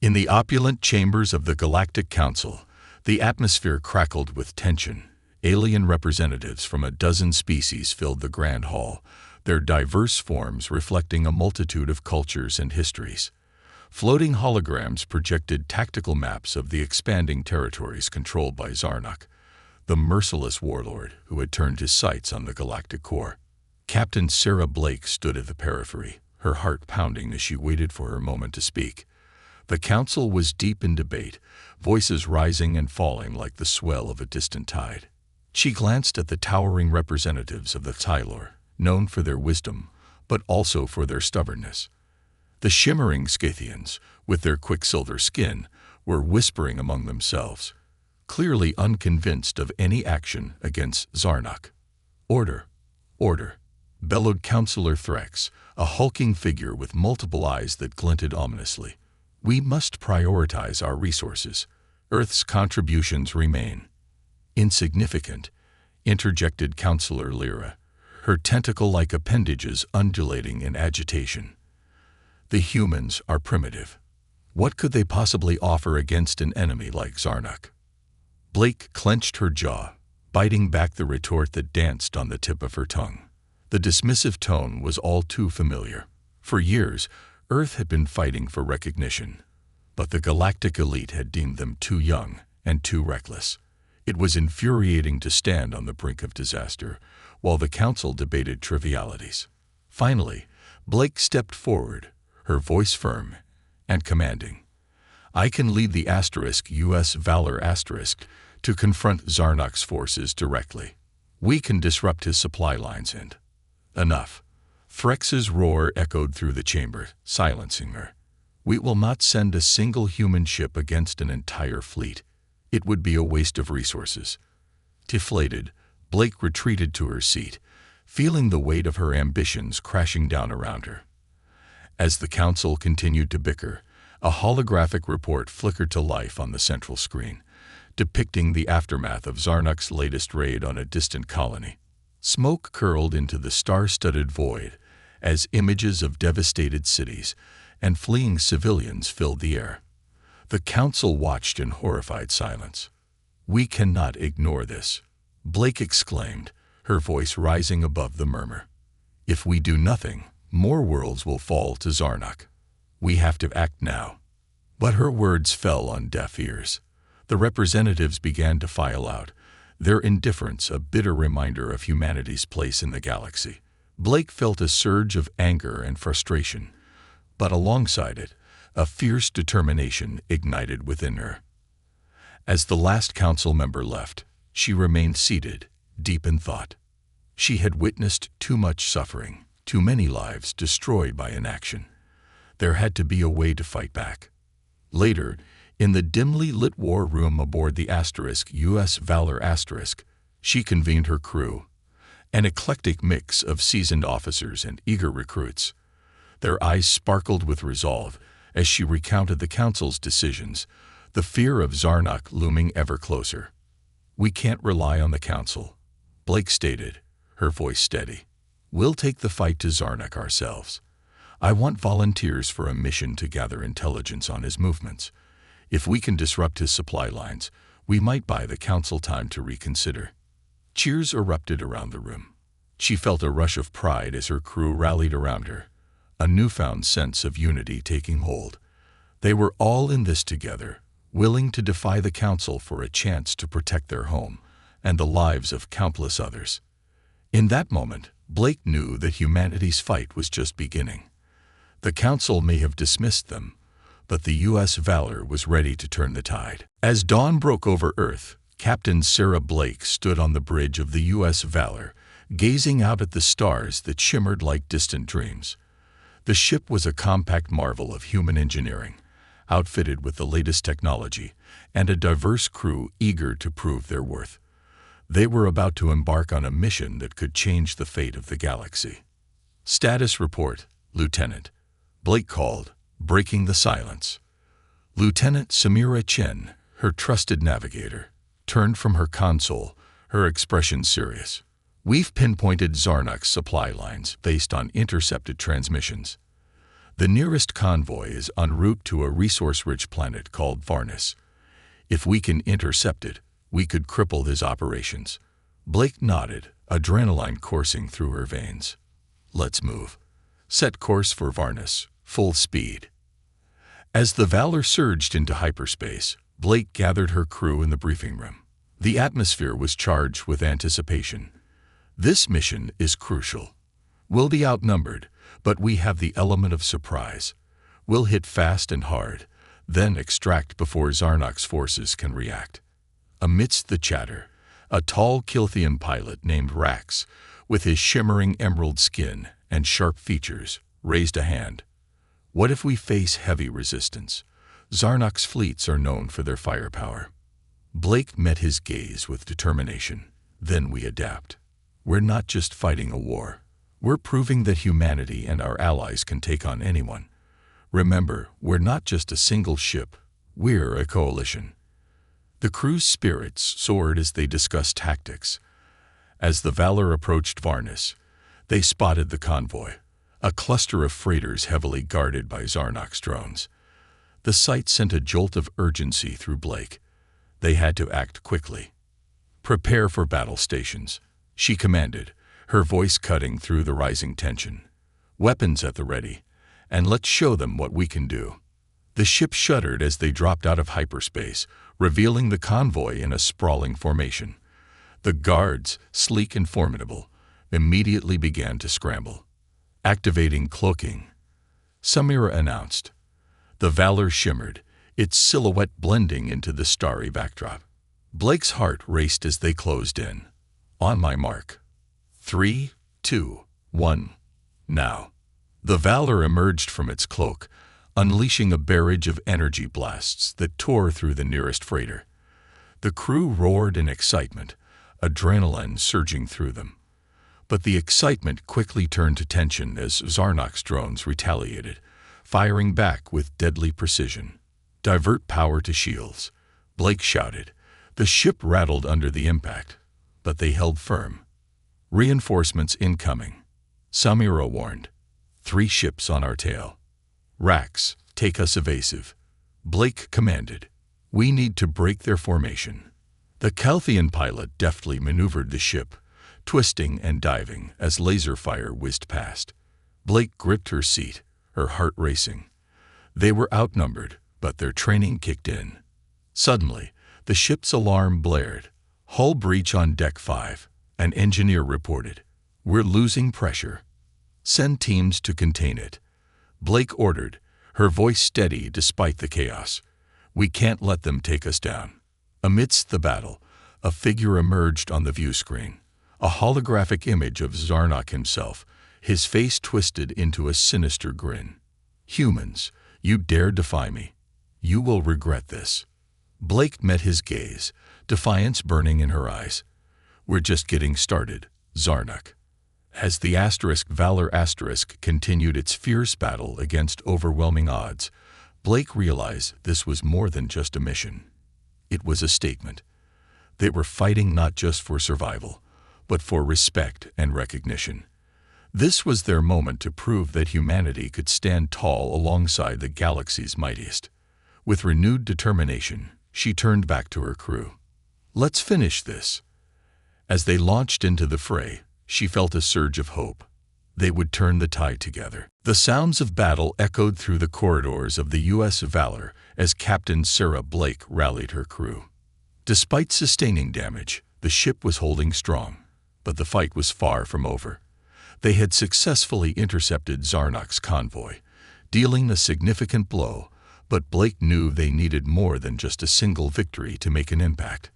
In the opulent chambers of the Galactic Council, the atmosphere crackled with tension. Alien representatives from a dozen species filled the Grand Hall, their diverse forms reflecting a multitude of cultures and histories. Floating holograms projected tactical maps of the expanding territories controlled by Zarnuk, the merciless warlord who had turned his sights on the galactic core. Captain Sarah Blake stood at the periphery, her heart pounding as she waited for her moment to speak. The council was deep in debate, voices rising and falling like the swell of a distant tide. She glanced at the towering representatives of the Tylor, known for their wisdom, but also for their stubbornness. The shimmering Scythians, with their quicksilver skin, were whispering among themselves, clearly unconvinced of any action against Zarnuk. "Order! Order!" bellowed Councillor Threx, a hulking figure with multiple eyes that glinted ominously. "We must prioritize our resources. Earth's contributions remain insignificant," interjected Councillor Lyra, her tentacle-like appendages undulating in agitation. "The humans are primitive. What could they possibly offer against an enemy like Zarnuk?" Blake clenched her jaw, biting back the retort that danced on the tip of her tongue. The dismissive tone was all too familiar. For years, Earth had been fighting for recognition, but the galactic elite had deemed them too young and too reckless. It was infuriating to stand on the brink of disaster, while the council debated trivialities. Finally, Blake stepped forward, her voice firm and commanding. "I can lead the US Valor to confront Zarnuk's forces directly. We can disrupt his supply lines and—" "Enough." Threx's roar echoed through the chamber, silencing her. "We will not send a single human ship against an entire fleet. It would be a waste of resources." Deflated, Blake retreated to her seat, feeling the weight of her ambitions crashing down around her. As the council continued to bicker, a holographic report flickered to life on the central screen, depicting the aftermath of Zarnuk's latest raid on a distant colony. Smoke curled into the star-studded void as images of devastated cities and fleeing civilians filled the air. The council watched in horrified silence. "We cannot ignore this," Blake exclaimed, her voice rising above the murmur. "If we do nothing, more worlds will fall to Zarnuk. We have to act now." But her words fell on deaf ears. The representatives began to file out, their indifference a bitter reminder of humanity's place in the galaxy. Blake felt a surge of anger and frustration, but alongside it, a fierce determination ignited within her. As the last council member left, she remained seated, deep in thought. She had witnessed too much suffering, too many lives destroyed by inaction. There had to be a way to fight back. Later, in the dimly lit war room aboard the US Valor she convened her crew, an eclectic mix of seasoned officers and eager recruits. Their eyes sparkled with resolve as she recounted the council's decisions, the fear of Zarnuk looming ever closer. "We can't rely on the council," Blake stated, her voice steady. "We'll take the fight to Zarnuk ourselves. I want volunteers for a mission to gather intelligence on his movements. If we can disrupt his supply lines, we might buy the council time to reconsider." Cheers erupted around the room. She felt a rush of pride as her crew rallied around her, a newfound sense of unity taking hold. They were all in this together, willing to defy the council for a chance to protect their home and the lives of countless others. In that moment, Blake knew that humanity's fight was just beginning. The council may have dismissed them, but the US Valor was ready to turn the tide. As dawn broke over Earth, Captain Sarah Blake stood on the bridge of the US Valor, gazing out at the stars that shimmered like distant dreams. The ship was a compact marvel of human engineering, outfitted with the latest technology, and a diverse crew eager to prove their worth. They were about to embark on a mission that could change the fate of the galaxy. "Status report, Lieutenant," Blake called, breaking the silence. Lieutenant Samira Chen, her trusted navigator, turned from her console, her expression serious. "We've pinpointed Zarnuk's supply lines based on intercepted transmissions. The nearest convoy is en route to a resource-rich planet called Varnus. If we can intercept it, we could cripple his operations. Blake nodded, adrenaline coursing through her veins. Let's move. Set course for Varnus, full speed. As the Valor surged into hyperspace, Blake gathered her crew in the briefing room. The atmosphere was charged with anticipation. This mission is crucial. We'll be outnumbered, but we have the element of surprise. We'll hit fast and hard, then extract before Zarnak's forces can react. Amidst the chatter, a tall Kilthian pilot named Rax, with his shimmering emerald skin and sharp features, raised a hand. What if we face heavy resistance? Zarnak's fleets are known for their firepower. Blake met his gaze with determination. Then we adapt. We're not just fighting a war. We're proving that humanity and our allies can take on anyone. Remember, we're not just a single ship. We're a coalition. The crew's spirits soared as they discussed tactics. As the Valor approached Varnus, they spotted the convoy, a cluster of freighters heavily guarded by Zarnak's drones. The sight sent a jolt of urgency through Blake. They had to act quickly. Prepare for battle stations, she commanded, her voice cutting through the rising tension. Weapons at the ready, and let's show them what we can do. The ship shuddered as they dropped out of hyperspace, revealing the convoy in a sprawling formation. The guards, sleek and formidable, immediately began to scramble. Activating cloaking, Samira announced. The Valor shimmered, its silhouette blending into the starry backdrop. Blake's heart raced as they closed in. On my mark. 3, 2, 1. Now. The Valor emerged from its cloak, unleashing a barrage of energy blasts that tore through the nearest freighter. The crew roared in excitement, adrenaline surging through them. But the excitement quickly turned to tension as Zarnak's drones retaliated, firing back with deadly precision. Divert power to shields, Blake shouted. The ship rattled under the impact, but they held firm. Reinforcements incoming, Samira warned. 3 ships on our tail. Rax, take us evasive, Blake commanded. We need to break their formation. The Calthian pilot deftly maneuvered the ship, twisting and diving as laser fire whizzed past. Blake gripped her seat, her heart racing. They were outnumbered, but their training kicked in. Suddenly, the ship's alarm blared. Hull breach on Deck 5, an engineer reported. We're losing pressure. Send teams to contain it, Blake ordered, her voice steady despite the chaos. We can't let them take us down. Amidst the battle, a figure emerged on the view screen, a holographic image of Zarnak himself, his face twisted into a sinister grin. Humans, you dare defy me. You will regret this. Blake met his gaze, defiance burning in her eyes. We're just getting started, Zarnak. As the Valor continued its fierce battle against overwhelming odds, Blake realized this was more than just a mission. It was a statement. They were fighting not just for survival, but for respect and recognition. This was their moment to prove that humanity could stand tall alongside the galaxy's mightiest. With renewed determination, she turned back to her crew. Let's finish this. As they launched into the fray, she felt a surge of hope. They would turn the tide together. The sounds of battle echoed through the corridors of the U.S. Valor as Captain Sarah Blake rallied her crew. Despite sustaining damage, the ship was holding strong, but the fight was far from over. They had successfully intercepted Zarnak's convoy, dealing a significant blow, but Blake knew they needed more than just a single victory to make an impact.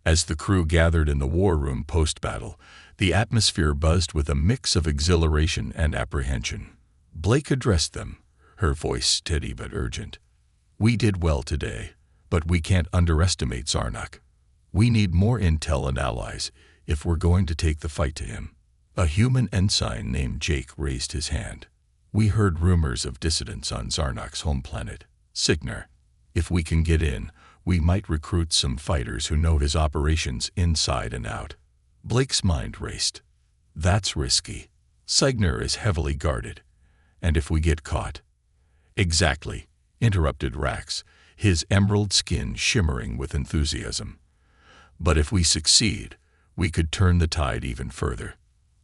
As the crew gathered in the war room post-battle, the atmosphere buzzed with a mix of exhilaration and apprehension. Blake addressed them, her voice steady but urgent. We did well today, but we can't underestimate Zarnak. We need more intel and allies if we're going to take the fight to him. A human ensign named Jake raised his hand. We heard rumors of dissidents on Zarnak's home planet, Signar. If we can get in, we might recruit some fighters who know his operations inside and out. Blake's mind raced. That's risky. Signar is heavily guarded, And if we get caught? Exactly, interrupted Rax, his emerald skin shimmering with enthusiasm. But if we succeed, we could turn the tide even further.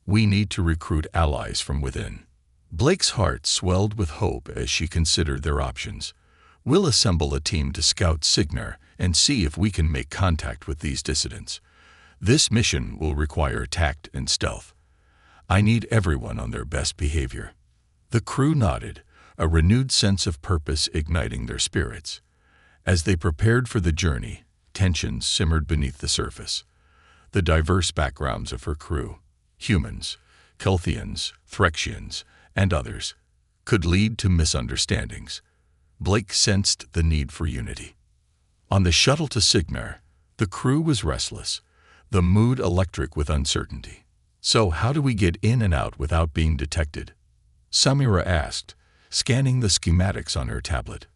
We need to recruit allies from within. Blake's heart swelled with hope as she considered their options. We'll assemble a team to scout Signar and see if we can make contact with these dissidents. This mission will require tact and stealth. I need everyone on their best behavior. The crew nodded, a renewed sense of purpose igniting their spirits. As they prepared for the journey, tensions simmered beneath the surface. The diverse backgrounds of her crew, humans, Kelthians, Threxians, and others, could lead to misunderstandings. Blake sensed the need for unity. On the shuttle to Signar, the crew was restless, the mood electric with uncertainty. So how do we get in and out without being detected? Samira asked, scanning the schematics on her tablet.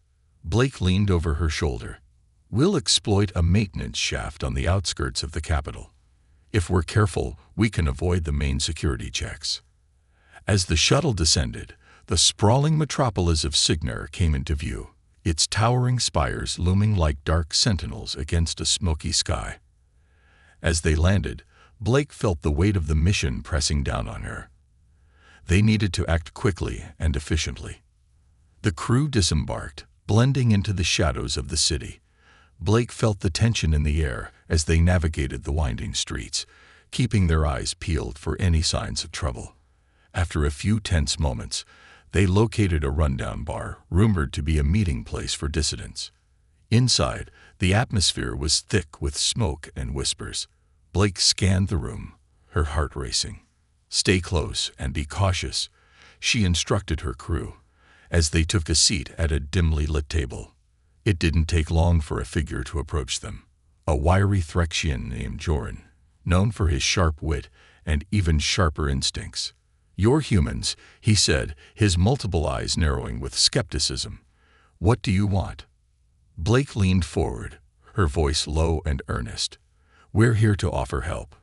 Blake leaned over her shoulder. We'll exploit a maintenance shaft on the outskirts of the capital. If we're careful, we can avoid the main security checks. As the shuttle descended, the sprawling metropolis of Signar came into view, its towering spires looming like dark sentinels against a smoky sky. As they landed, Blake felt the weight of the mission pressing down on her. They needed to act quickly and efficiently. The crew disembarked, blending into the shadows of the city. Blake felt the tension in the air as they navigated the winding streets, keeping their eyes peeled for any signs of trouble. After a few tense moments, they located a rundown bar, rumored to be a meeting place for dissidents. Inside, the atmosphere was thick with smoke and whispers. Blake scanned the room, her heart racing. Stay close and be cautious, she instructed her crew, as they took a seat at a dimly lit table. It didn't take long for a figure to approach them, a wiry Threxian named Joran, known for his sharp wit and even sharper instincts. You're humans, he said, his multiple eyes narrowing with skepticism. What do you want? Blake leaned forward, her voice low and earnest. We're here to offer help.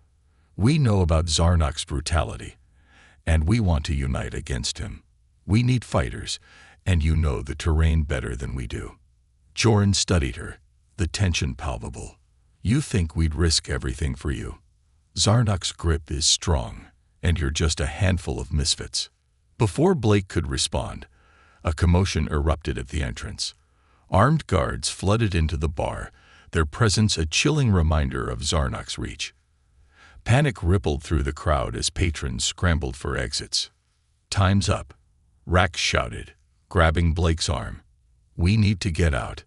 We know about Zarnok's brutality, and we want to unite against him. We need fighters, and you know the terrain better than we do. Joran studied her, the tension palpable. You think we'd risk everything for you? Zarnok's grip is strong, and you're just a handful of misfits. Before Blake could respond, a commotion erupted at the entrance. Armed guards flooded into the bar, their presence a chilling reminder of Zarnok's reach. Panic rippled through the crowd as patrons scrambled for exits. Time's up, Rax shouted, grabbing Blake's arm. We need to get out.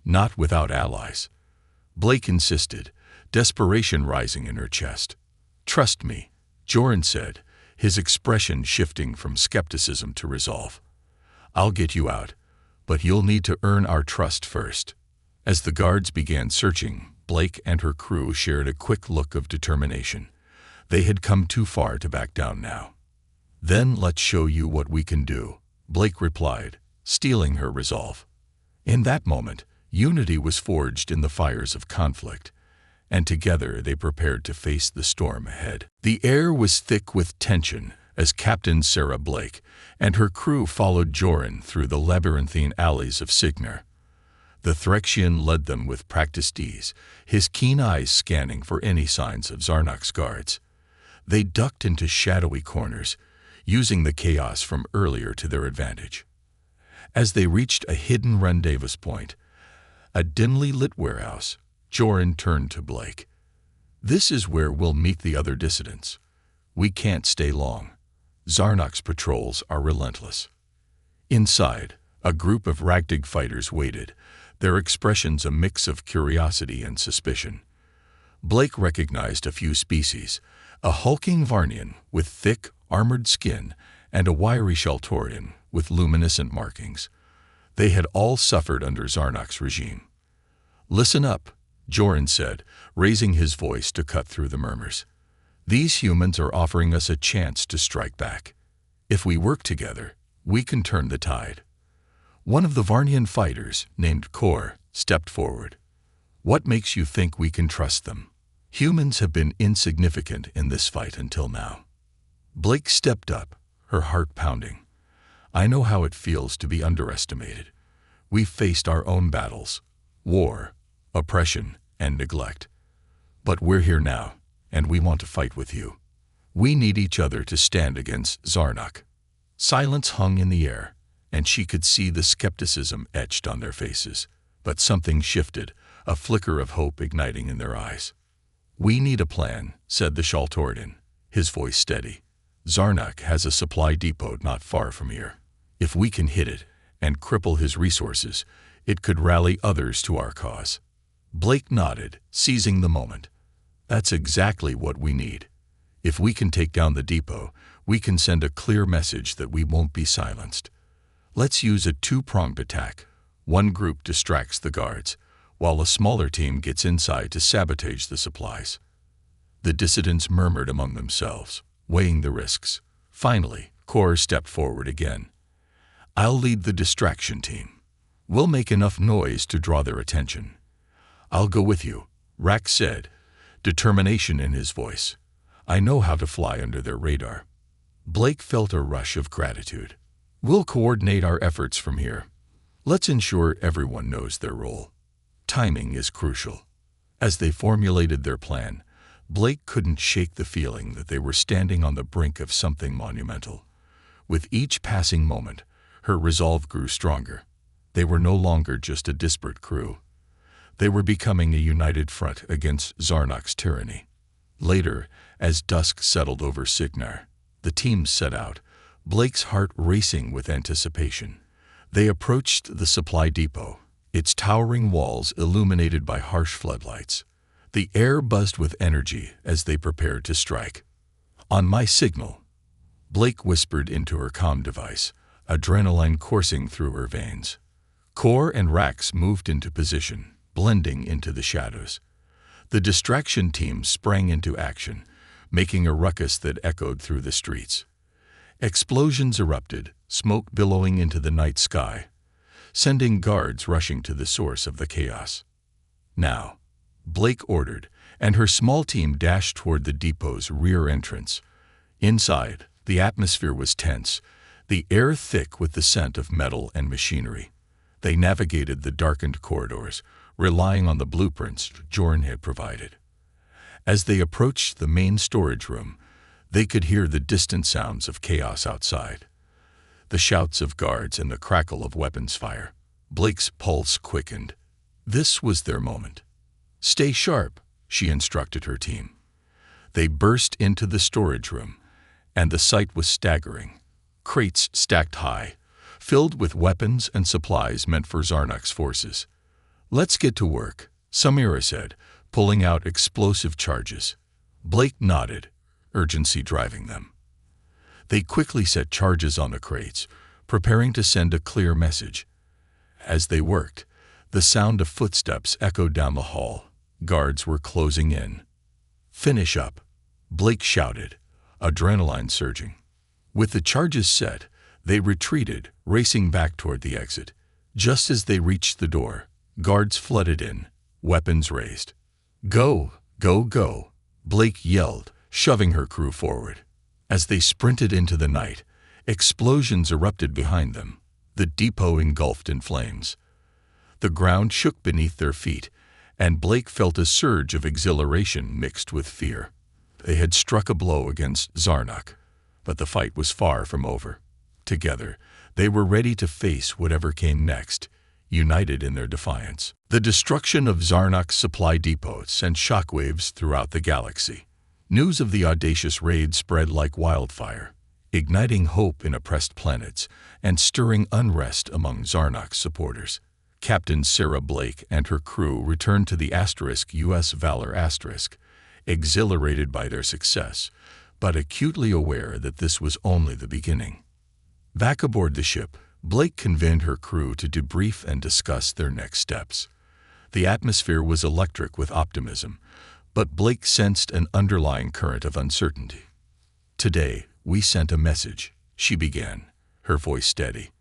Not without allies. Blake insisted, desperation rising in her chest. Trust me, Joran said, his expression shifting from skepticism to resolve. I'll get you out, but you'll need to earn our trust first. As the guards began searching, Blake and her crew shared a quick look of determination. They had come too far to back down now. Then let's show you what we can do, Blake replied, stealing her resolve. In that moment, unity was forged in the fires of conflict, and together they prepared to face the storm ahead. The air was thick with tension as Captain Sarah Blake and her crew followed Joran through the labyrinthine alleys of Signar. The Threxian led them with practiced ease, his keen eyes scanning for any signs of Zarnok's guards. They ducked into shadowy corners, using the chaos from earlier to their advantage. As they reached a hidden rendezvous point, a dimly lit warehouse, Joran turned to Blake. This is where we'll meet the other dissidents. We can't stay long. Zarnok's patrols are relentless. Inside, a group of Ragdig fighters waited, their expressions a mix of curiosity and suspicion. Blake recognized a few species, a hulking Varnian with thick, armored skin and a wiry Sheltorian with luminescent markings. They had all suffered under Zarnok's regime. Listen up, Joran said, raising his voice to cut through the murmurs. These humans are offering us a chance to strike back. If we work together, we can turn the tide. One of the Varnian fighters, named Kor, stepped forward. What makes you think we can trust them? Humans have been insignificant in this fight until now. Blake stepped up, her heart pounding. I know how it feels to be underestimated. We've faced our own battles, war, oppression, and neglect. But we're here now, and we want to fight with you. We need each other to stand against Zarnak." Silence hung in the air, and she could see the skepticism etched on their faces. But something shifted, a flicker of hope igniting in their eyes. "We need a plan," said the Shaltordan, his voice steady. "Zarnak has a supply depot not far from here. If we can hit it and cripple his resources, it could rally others to our cause." Blake nodded, seizing the moment. "That's exactly what we need. If we can take down the depot, we can send a clear message that we won't be silenced. Let's use a two-pronged attack. One group distracts the guards, while a smaller team gets inside to sabotage the supplies." The dissidents murmured among themselves, weighing the risks. Finally, Kor stepped forward again. "I'll lead the distraction team. We'll make enough noise to draw their attention." "I'll go with you," Rack said, determination in his voice. "I know how to fly under their radar." Blake felt a rush of gratitude. "We'll coordinate our efforts from here. Let's ensure everyone knows their role. Timing is crucial." As they formulated their plan, Blake couldn't shake the feeling that they were standing on the brink of something monumental. With each passing moment, her resolve grew stronger. They were no longer just a disparate crew. They were becoming a united front against Zarnak's tyranny. Later, as dusk settled over Signar, the teams set out, Blake's heart racing with anticipation. They approached the supply depot, its towering walls illuminated by harsh floodlights. The air buzzed with energy as they prepared to strike. "On my signal," Blake whispered into her comm device, adrenaline coursing through her veins. Kor and Rax moved into position, blending into the shadows. The distraction team sprang into action, making a ruckus that echoed through the streets. Explosions erupted, smoke billowing into the night sky, sending guards rushing to the source of the chaos. "Now," Blake ordered, and her small team dashed toward the depot's rear entrance. Inside, the atmosphere was tense, the air thick with the scent of metal and machinery. They navigated the darkened corridors, relying on the blueprints Jorn had provided. As they approached the main storage room, they could hear the distant sounds of chaos outside. The shouts of guards and the crackle of weapons fire. Blake's pulse quickened. This was their moment. "Stay sharp," she instructed her team. They burst into the storage room, and the sight was staggering. Crates stacked high, filled with weapons and supplies meant for Zarnak's forces. "Let's get to work," Samira said, pulling out explosive charges. Blake nodded, urgency driving them. They quickly set charges on the crates, preparing to send a clear message. As they worked, the sound of footsteps echoed down the hall. Guards were closing in. "Finish up," Blake shouted, adrenaline surging. With the charges set, they retreated, racing back toward the exit. Just as they reached the door, guards flooded in, weapons raised. "Go, go, go," Blake yelled, shoving her crew forward. As they sprinted into the night, explosions erupted behind them, the depot engulfed in flames. The ground shook beneath their feet, and Blake felt a surge of exhilaration mixed with fear. They had struck a blow against Zarnak, but the fight was far from over. Together, they were ready to face whatever came next, united in their defiance. The destruction of Zarnak's supply depot sent shockwaves throughout the galaxy. News of the audacious raid spread like wildfire, igniting hope in oppressed planets and stirring unrest among Zarnak's supporters. Captain Sarah Blake and her crew returned to the *US Valor*, exhilarated by their success, but acutely aware that this was only the beginning. Back aboard the ship, Blake convened her crew to debrief and discuss their next steps. The atmosphere was electric with optimism, but Blake sensed an underlying current of uncertainty. "Today, we sent a message," she began, her voice steady.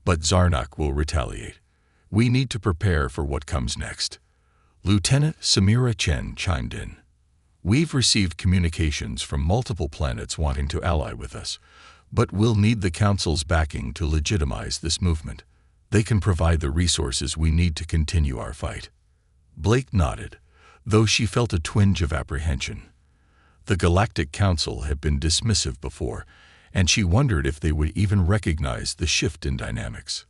"But Zarnak will retaliate. We need to prepare for what comes next." Lieutenant Samira Chen chimed in. "We've received communications from multiple planets wanting to ally with us, But we'll need the Council's backing to legitimize this movement. They can provide the resources we need to continue our fight. Blake nodded, though she felt a twinge of apprehension. The Galactic Council had been dismissive before, and she wondered if they would even recognize the shift in dynamics.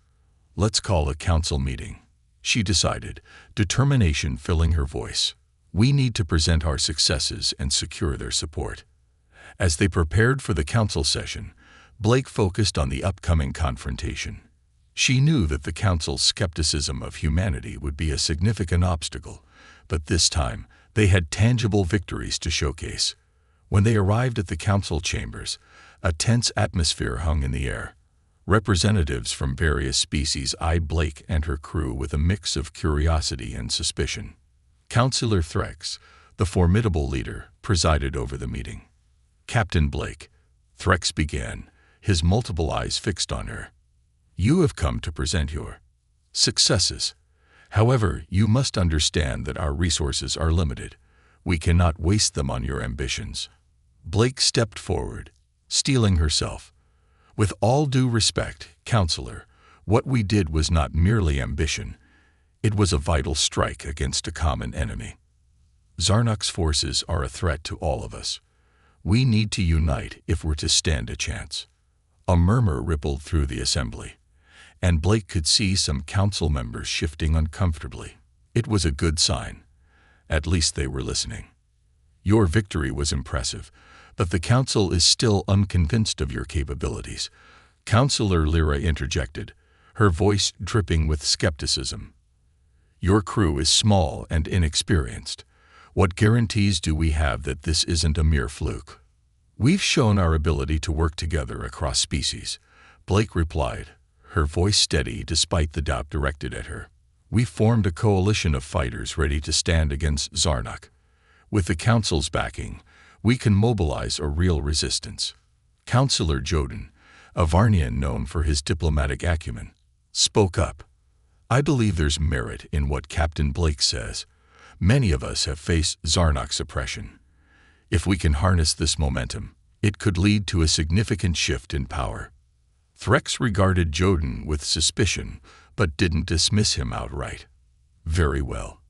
Let's call a council meeting, she decided, determination filling her voice. We need to present our successes and secure their support. As they prepared for the council session, Blake focused on the upcoming confrontation. She knew that the council's skepticism of humanity would be a significant obstacle, but this time they had tangible victories to showcase. When they arrived at the council chambers, a tense atmosphere hung in the air. Representatives from various species eyed Blake and her crew with a mix of curiosity and suspicion. Councillor Threx, the formidable leader, presided over the meeting. Captain Blake, Threx began, his multiple eyes fixed on her. You have come to present your successes. However, you must understand that our resources are limited. We cannot waste them on your ambitions. Blake stepped forward, steeling herself. With all due respect, Counselor, what we did was not merely ambition. It was a vital strike against a common enemy. Zarnuk's forces are a threat to all of us. We need to unite if we're to stand a chance. A murmur rippled through the assembly, and Blake could see some council members shifting uncomfortably. It was a good sign. At least they were listening. Your victory was impressive, but the council is still unconvinced of your capabilities. Councillor Lyra interjected, her voice dripping with skepticism. Your crew is small and inexperienced. What guarantees do we have that this isn't a mere fluke? We've shown our ability to work together across species, Blake replied, her voice steady despite the doubt directed at her. We formed a coalition of fighters ready to stand against Zarnuk. With the Council's backing, we can mobilize a real resistance. Councillor Joden, a Varnian known for his diplomatic acumen, spoke up. I believe there's merit in what Captain Blake says. Many of us have faced Zarnuk's oppression. If we can harness this momentum, it could lead to a significant shift in power. Threx regarded Joden with suspicion, but didn't dismiss him outright. Very well.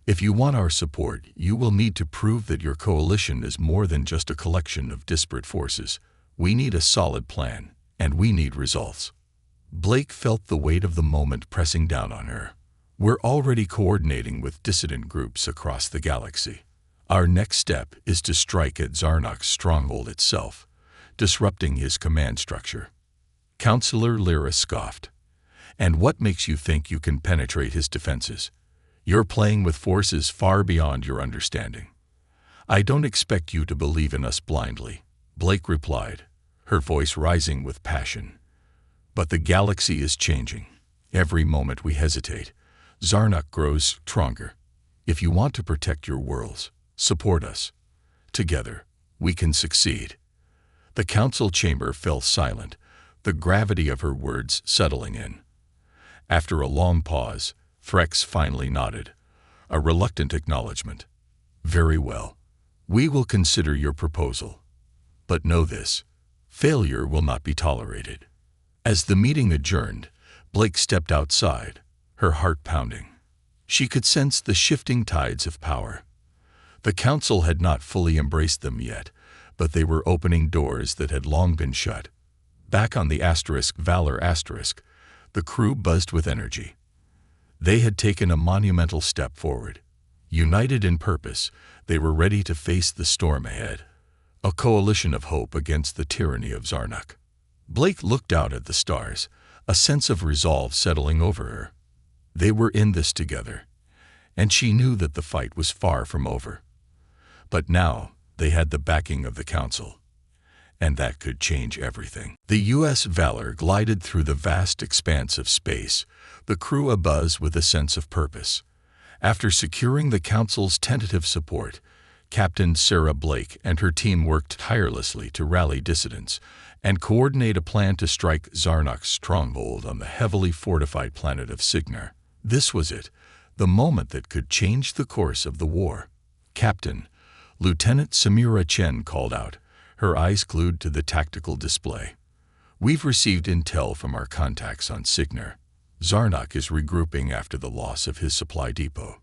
If you want our support, you will need to prove that your coalition is more than just a collection of disparate forces. We need a solid plan, and we need results. Blake felt the weight of the moment pressing down on her. We're already coordinating with dissident groups across the galaxy. Our next step is to strike at Zarnuk's stronghold itself, disrupting his command structure. Councillor Lyra scoffed. And what makes you think you can penetrate his defenses? You're playing with forces far beyond your understanding. I don't expect you to believe in us blindly, Blake replied, her voice rising with passion. But the galaxy is changing. Every moment we hesitate, Zarnuk grows stronger. If you want to protect your worlds, support us. Together, we can succeed. The council chamber fell silent, the gravity of her words settling in. After a long pause, Threx finally nodded, a reluctant acknowledgement. Very well. We will consider your proposal. But know this, failure will not be tolerated. As the meeting adjourned, Blake stepped outside, her heart pounding. She could sense the shifting tides of power. The council had not fully embraced them yet, but they were opening doors that had long been shut. Back on the Valor *, the crew buzzed with energy. They had taken a monumental step forward. United in purpose, they were ready to face the storm ahead. A coalition of hope against the tyranny of Zarnuk. Blake looked out at the stars, a sense of resolve settling over her. They were in this together, and she knew that the fight was far from over. But now they had the backing of the council, and that could change everything. The U.S. Valor glided through the vast expanse of space, the crew abuzz with a sense of purpose. After securing the council's tentative support, Captain Sarah Blake and her team worked tirelessly to rally dissidents and coordinate a plan to strike Zarnuk's stronghold on the heavily fortified planet of Signar. This was it, the moment that could change the course of the war. Captain, Lieutenant Samira Chen called out, her eyes glued to the tactical display. We've received intel from our contacts on Signar. Zarnak is regrouping after the loss of his supply depot.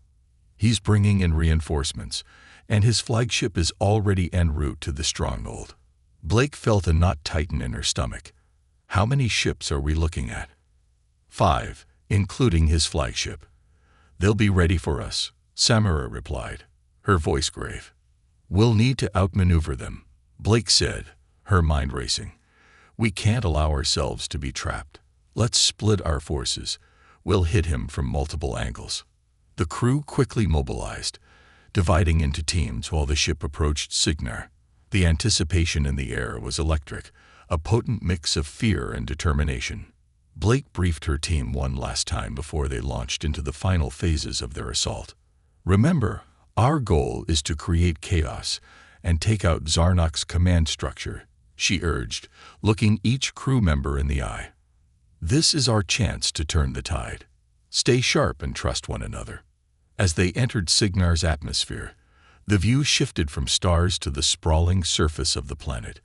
He's bringing in reinforcements, and his flagship is already en route to the stronghold. Blake felt a knot tighten in her stomach. How many ships are we looking at? 5, including his flagship. They'll be ready for us, Samara replied, her voice grave. We'll need to outmaneuver them, Blake said, her mind racing. We can't allow ourselves to be trapped. Let's split our forces. We'll hit him from multiple angles. The crew quickly mobilized, dividing into teams while the ship approached Signar. The anticipation in the air was electric, a potent mix of fear and determination. Blake briefed her team one last time before they launched into the final phases of their assault. Remember, our goal is to create chaos and take out Zarnak's command structure, she urged, looking each crew member in the eye. This is our chance to turn the tide. Stay sharp and trust one another. As they entered Signar's atmosphere, the view shifted from stars to the sprawling surface of the planet,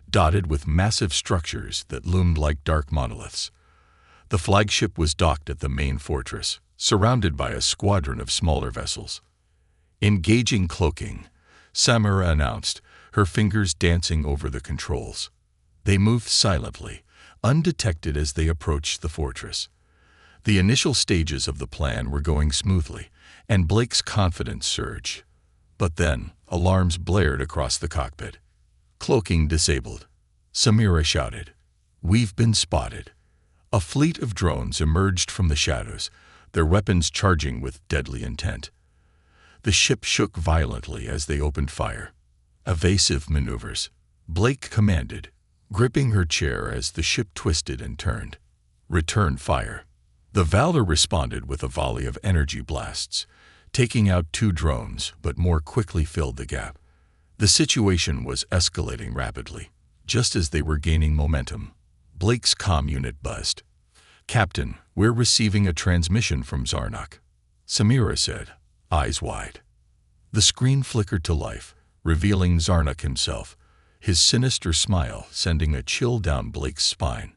dotted with massive structures that loomed like dark monoliths. The flagship was docked at the main fortress, surrounded by a squadron of smaller vessels. Engaging cloaking, Samara announced, her fingers dancing over the controls. They moved silently, undetected as they approached the fortress. The initial stages of the plan were going smoothly, and Blake's confidence surged. But then, alarms blared across the cockpit. Cloaking disabled. Samira shouted, "We've been spotted." A fleet of drones emerged from the shadows, their weapons charging with deadly intent. The ship shook violently as they opened fire. Evasive maneuvers, Blake commanded, gripping her chair as the ship twisted and turned. Return fire. The Valor responded with a volley of energy blasts, taking out 2 drones, but more quickly filled the gap. The situation was escalating rapidly. Just as they were gaining momentum, Blake's comm unit buzzed. "Captain, we're receiving a transmission from Zarnak," Samira said, eyes wide. The screen flickered to life, revealing Zarnak himself, his sinister smile sending a chill down Blake's spine.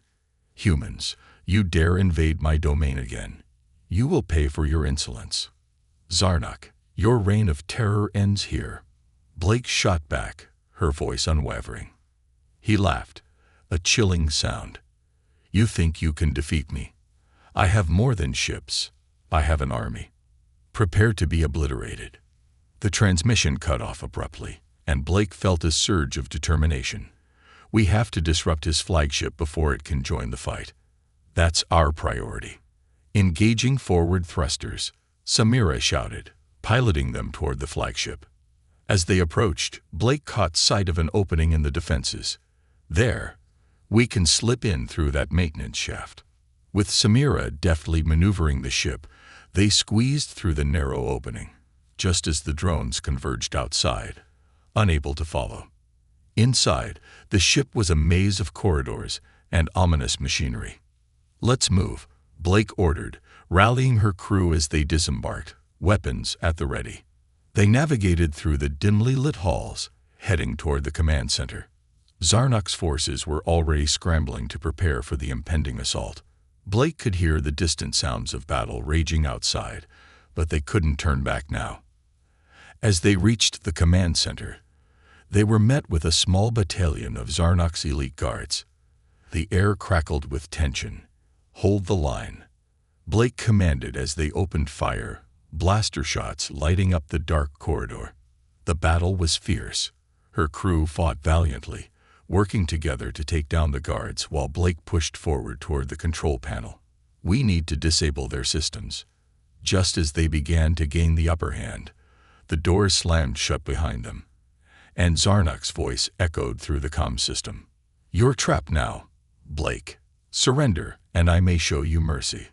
"Humans, you dare invade my domain again. You will pay for your insolence. Zarnak, your reign of terror ends here." Blake shot back, her voice unwavering. He laughed, a chilling sound. "You think you can defeat me? I have more than ships. I have an army. Prepare to be obliterated." The transmission cut off abruptly, and Blake felt a surge of determination. "We have to disrupt his flagship before it can join the fight. That's our priority." Engaging forward thrusters, Samira shouted, piloting them toward the flagship. As they approached, Blake caught sight of an opening in the defenses. "There, we can slip in through that maintenance shaft." With Samira deftly maneuvering the ship, they squeezed through the narrow opening, just as the drones converged outside, unable to follow. Inside, the ship was a maze of corridors and ominous machinery. "Let's move," Blake ordered, rallying her crew as they disembarked, weapons at the ready. They navigated through the dimly lit halls, heading toward the command center. Zarnak's forces were already scrambling to prepare for the impending assault. Blake could hear the distant sounds of battle raging outside, but they couldn't turn back now. As they reached the command center, they were met with a small battalion of Zarnak's elite guards. The air crackled with tension. "Hold the line," Blake commanded as they opened fire, blaster shots lighting up the dark corridor. The battle was fierce. Her crew fought valiantly, working together to take down the guards while Blake pushed forward toward the control panel. "We need to disable their systems." Just as they began to gain the upper hand, the doors slammed shut behind them, and Zarnak's voice echoed through the comm system. "You're trapped now, Blake. Surrender, and I may show you mercy."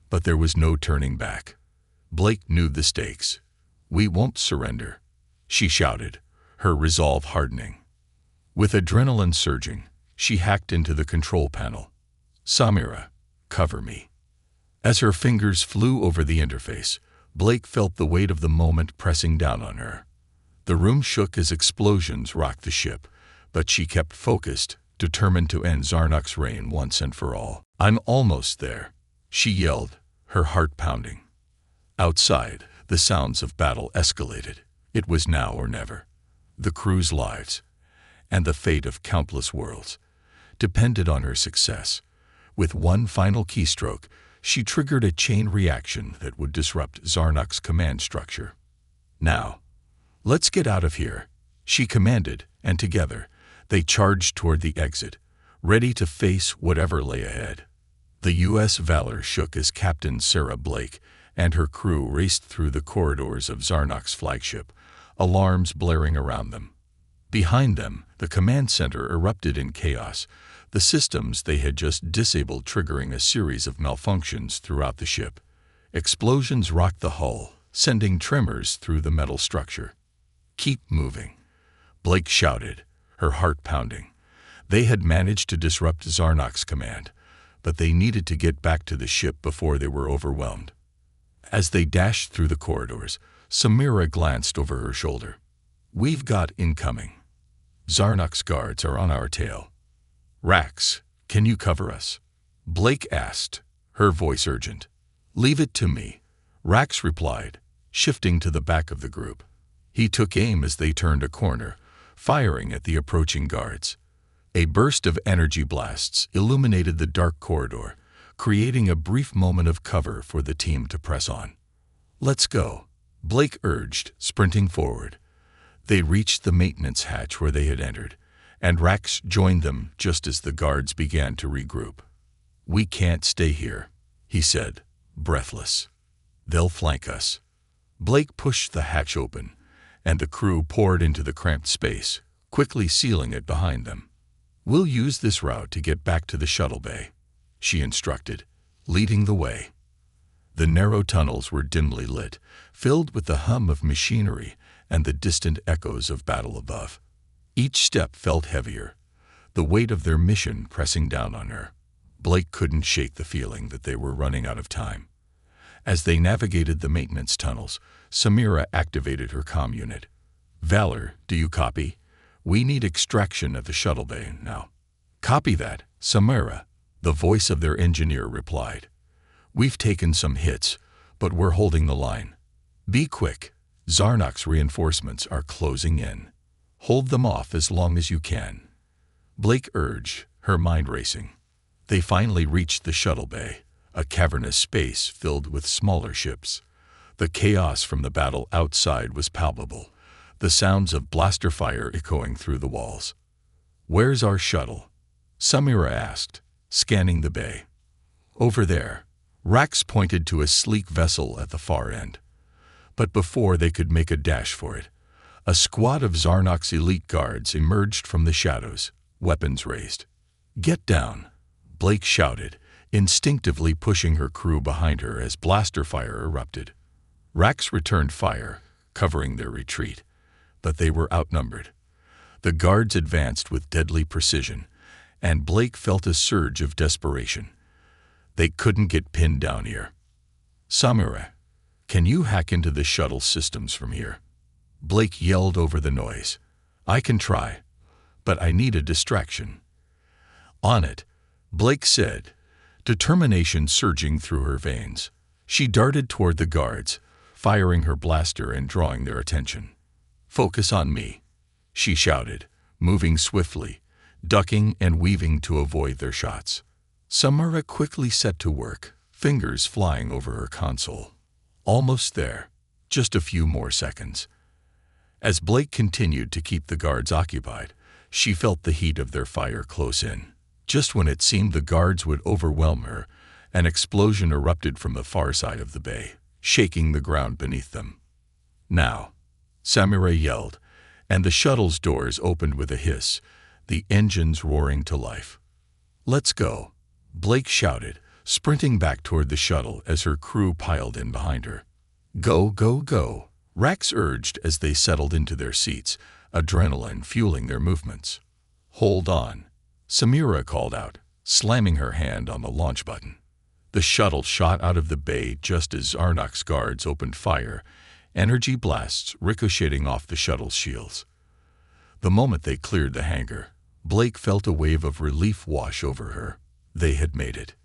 But there was no turning back. Blake knew the stakes. "We won't surrender," she shouted, her resolve hardening. With adrenaline surging, she hacked into the control panel. "Samira, cover me." As her fingers flew over the interface, Blake felt the weight of the moment pressing down on her. The room shook as explosions rocked the ship, but she kept focused, determined to end Zarnuk's reign once and for all. "I'm almost there," she yelled, her heart pounding. Outside, the sounds of battle escalated. It was now or never. The crew's lives, and the fate of countless worlds, depended on her success. With one final keystroke, she triggered a chain reaction that would disrupt Zarnuk's command structure. "Now, let's get out of here," she commanded, and together, they charged toward the exit, ready to face whatever lay ahead. The U.S. Valor shook as Captain Sarah Blake and her crew raced through the corridors of Zarnuk's flagship, alarms blaring around them. Behind them, the command center erupted in chaos, the systems they had just disabled triggering a series of malfunctions throughout the ship. Explosions rocked the hull, sending tremors through the metal structure. "Keep moving," Blake shouted, her heart pounding. They had managed to disrupt Zarnuk's command, but they needed to get back to the ship before they were overwhelmed. As they dashed through the corridors, Samira glanced over her shoulder. "We've got incoming. Zarnuk's guards are on our tail." "Rax, can you cover us?" Blake asked, her voice urgent. "Leave it to me," Rax replied, shifting to the back of the group. He took aim as they turned a corner, firing at the approaching guards. A burst of energy blasts illuminated the dark corridor, creating a brief moment of cover for the team to press on. "Let's go," Blake urged, sprinting forward. They reached the maintenance hatch where they had entered, and Rax joined them just as the guards began to regroup. "We can't stay here," he said, breathless. "They'll flank us." Blake pushed the hatch open, and the crew poured into the cramped space, quickly sealing it behind them. "We'll use this route to get back to the shuttle bay," she instructed, leading the way. The narrow tunnels were dimly lit, filled with the hum of machinery and the distant echoes of battle above. Each step felt heavier, the weight of their mission pressing down on her. Blake couldn't shake the feeling that they were running out of time. As they navigated the maintenance tunnels, Samira activated her comm unit. "Valor, do you copy? We need extraction at the shuttle bay now." "Copy that, Samira," the voice of their engineer replied. "We've taken some hits, but we're holding the line. Be quick. Zarnuk's reinforcements are closing in. Hold them off as long as you can," Blake urged, her mind racing. They finally reached the shuttle bay, a cavernous space filled with smaller ships. The chaos from the battle outside was palpable, the sounds of blaster fire echoing through the walls. "Where's our shuttle?" Samira asked, scanning the bay. "Over there." Rax pointed to a sleek vessel at the far end. But before they could make a dash for it, a squad of Zarnuk's elite guards emerged from the shadows, weapons raised. "Get down," Blake shouted, instinctively pushing her crew behind her as blaster fire erupted. Rax returned fire, covering their retreat, but they were outnumbered. The guards advanced with deadly precision, and Blake felt a surge of desperation. They couldn't get pinned down here. "Samira, can you hack into the shuttle systems from here?" Blake yelled over the noise. "I can try, but I need a distraction." "On it," Blake said, determination surging through her veins. She darted toward the guards, firing her blaster and drawing their attention. "Focus on me," she shouted, moving swiftly, ducking and weaving to avoid their shots. Samira quickly set to work, fingers flying over her console. Almost there, just a few more seconds. As Blake continued to keep the guards occupied, she felt the heat of their fire close in. Just when it seemed the guards would overwhelm her, an explosion erupted from the far side of the bay, shaking the ground beneath them. "Now," Samira yelled, and the shuttle's doors opened with a hiss, the engines roaring to life. "Let's go," Blake shouted, sprinting back toward the shuttle as her crew piled in behind her. "Go, go, go," Rax urged as they settled into their seats, adrenaline fueling their movements. "Hold on," Samira called out, slamming her hand on the launch button. The shuttle shot out of the bay just as Zarnuk's guards opened fire, energy blasts ricocheting off the shuttle's shields. The moment they cleared the hangar, Blake felt a wave of relief wash over her. They had made it.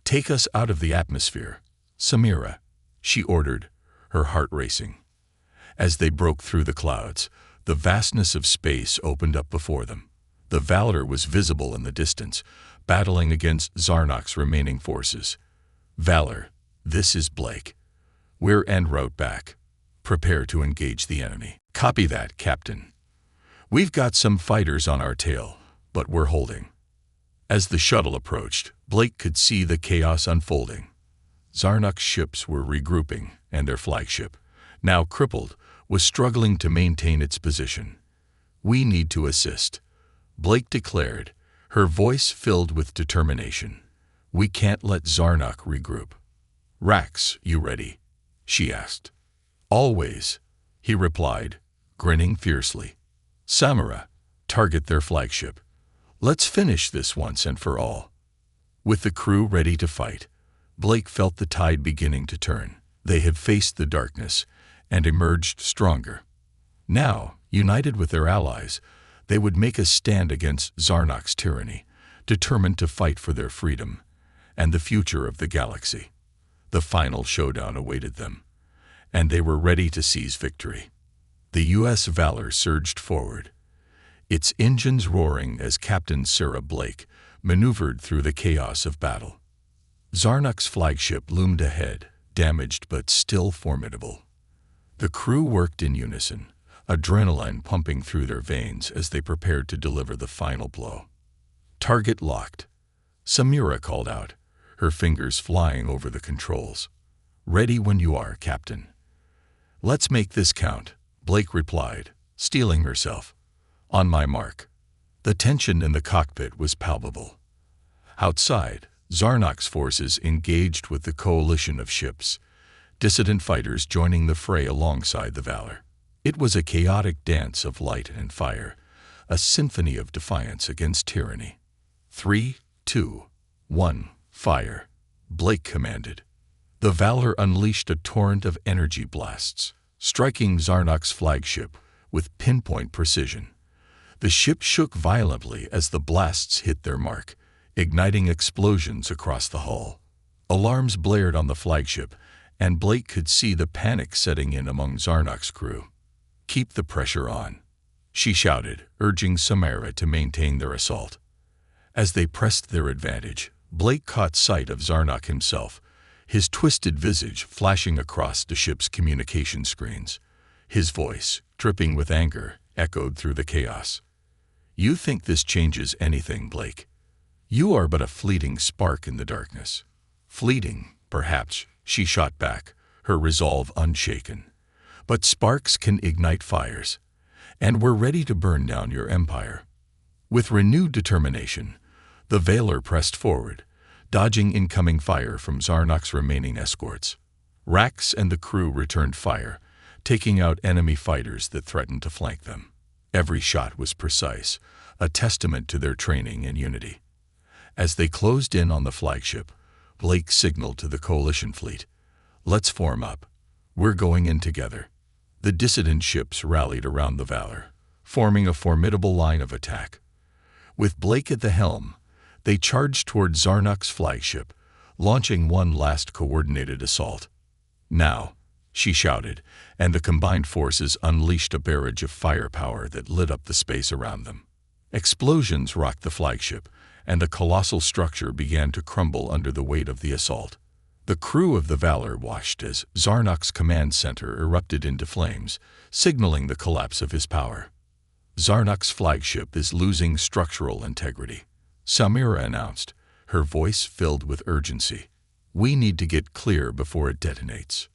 "Take us out of the atmosphere, Samira," she ordered, her heart racing. As they broke through the clouds, the vastness of space opened up before them. The Valor was visible in the distance, battling against Zarnok's remaining forces. "Valor, this is Blake. We're en route back. Prepare to engage the enemy." "Copy that, Captain. We've got some fighters on our tail, but we're holding." As the shuttle approached, Blake could see the chaos unfolding. Zarnok's ships were regrouping, and their flagship, now crippled, was struggling to maintain its position. "We need to assist," Blake declared, her voice filled with determination. "We can't let Zarnok regroup." "Rax, you ready?" she asked. "Always," he replied, grinning fiercely. "Samara, target their flagship. Let's finish this once and for all." With the crew ready to fight, Blake felt the tide beginning to turn. They had faced the darkness and emerged stronger. Now, united with their allies, they would make a stand against Zarnok's tyranny, determined to fight for their freedom and the future of the galaxy. The final showdown awaited them, and they were ready to seize victory. The U.S. Valor surged forward, its engines roaring as Captain Sarah Blake maneuvered through the chaos of battle. Zarnok's flagship loomed ahead, damaged but still formidable. The crew worked in unison, adrenaline pumping through their veins as they prepared to deliver the final blow. "Target locked," Samira called out, her fingers flying over the controls. "Ready when you are, Captain." "Let's make this count," Blake replied, steeling herself. "On my mark." The tension in the cockpit was palpable. Outside, Zarnok's forces engaged with the coalition of ships, dissident fighters joining the fray alongside the Valor. It was a chaotic dance of light and fire, a symphony of defiance against tyranny. 3, 2, 1, fire, Blake commanded. The Valor unleashed a torrent of energy blasts, striking Zarnok's flagship with pinpoint precision. The ship shook violently as the blasts hit their mark, igniting explosions across the hull. Alarms blared on the flagship, and Blake could see the panic setting in among Zarnok's crew. "Keep the pressure on," she shouted, urging Samira to maintain their assault. As they pressed their advantage, Blake caught sight of Zarnok himself, his twisted visage flashing across the ship's communication screens. His voice, dripping with anger, echoed through the chaos. "You think this changes anything, Blake? You are but a fleeting spark in the darkness." "Fleeting, perhaps," she shot back, her resolve unshaken. "But sparks can ignite fires, and we're ready to burn down your empire." With renewed determination, the Valor pressed forward, dodging incoming fire from Zarnok's remaining escorts. Rax and the crew returned fire, taking out enemy fighters that threatened to flank them. Every shot was precise, a testament to their training and unity. As they closed in on the flagship, Blake signaled to the coalition fleet, "Let's form up. We're going in together." The dissident ships rallied around the Valor, forming a formidable line of attack. With Blake at the helm, they charged toward Zarnok's flagship, launching one last coordinated assault. "Now," she shouted, and the combined forces unleashed a barrage of firepower that lit up the space around them. Explosions rocked the flagship, and the colossal structure began to crumble under the weight of the assault. The crew of the Valor watched as Zarnok's command center erupted into flames, signaling the collapse of his power. "Zarnok's flagship is losing structural integrity," Samira announced, her voice filled with urgency. "We need to get clear before it detonates."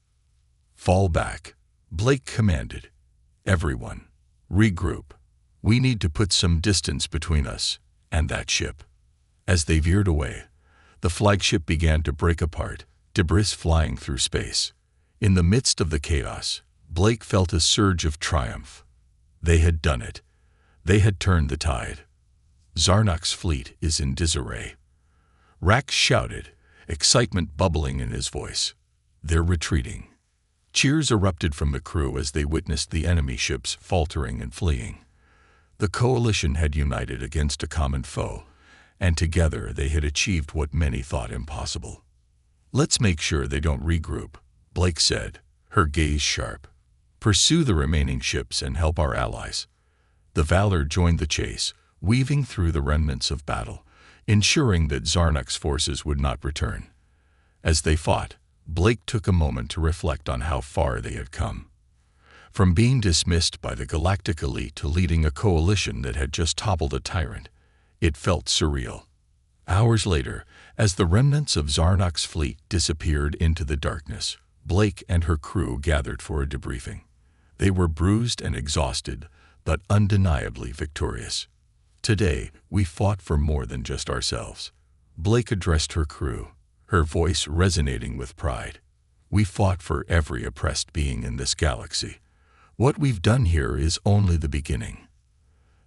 "Fall back," Blake commanded. "Everyone, regroup. We need to put some distance between us and that ship." As they veered away, the flagship began to break apart, debris flying through space. In the midst of the chaos, Blake felt a surge of triumph. They had done it. They had turned the tide. "Zarnok's fleet is in disarray." Rax shouted, excitement bubbling in his voice. "They're retreating." Cheers erupted from the crew as they witnessed the enemy ships faltering and fleeing. The coalition had united against a common foe, and together they had achieved what many thought impossible. "Let's make sure they don't regroup," Blake said, her gaze sharp. "Pursue the remaining ships and help our allies." The Valor joined the chase, weaving through the remnants of battle, ensuring that Zarnak's forces would not return. As they fought, Blake took a moment to reflect on how far they had come. From being dismissed by the galactic elite to leading a coalition that had just toppled a tyrant, it felt surreal. Hours later, as the remnants of Zarnak's fleet disappeared into the darkness, Blake and her crew gathered for a debriefing. They were bruised and exhausted, but undeniably victorious. "Today, we fought for more than just ourselves," Blake addressed her crew, her voice resonating with pride. "We fought for every oppressed being in this galaxy. What we've done here is only the beginning."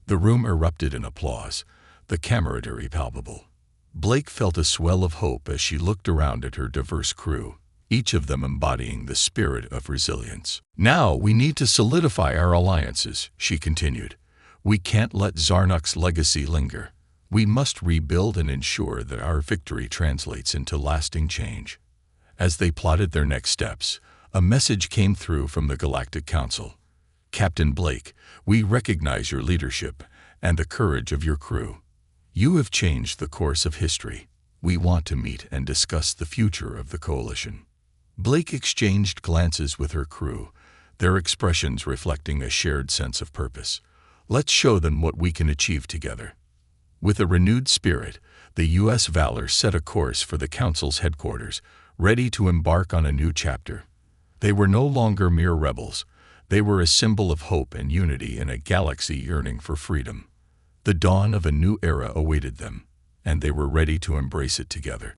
The room erupted in applause, the camaraderie palpable. Blake felt a swell of hope as she looked around at her diverse crew, each of them embodying the spirit of resilience. "Now we need to solidify our alliances," she continued. "We can't let Zarnak's legacy linger. We must rebuild and ensure that our victory translates into lasting change." As they plotted their next steps, a message came through from the Galactic Council. "Captain Blake, we recognize your leadership and the courage of your crew. You have changed the course of history. We want to meet and discuss the future of the coalition." Blake exchanged glances with her crew, their expressions reflecting a shared sense of purpose. "Let's show them what we can achieve together." With a renewed spirit, the U.S. Valor set a course for the Council's headquarters, ready to embark on a new chapter. They were no longer mere rebels. They were a symbol of hope and unity in a galaxy yearning for freedom. The dawn of a new era awaited them, and they were ready to embrace it together.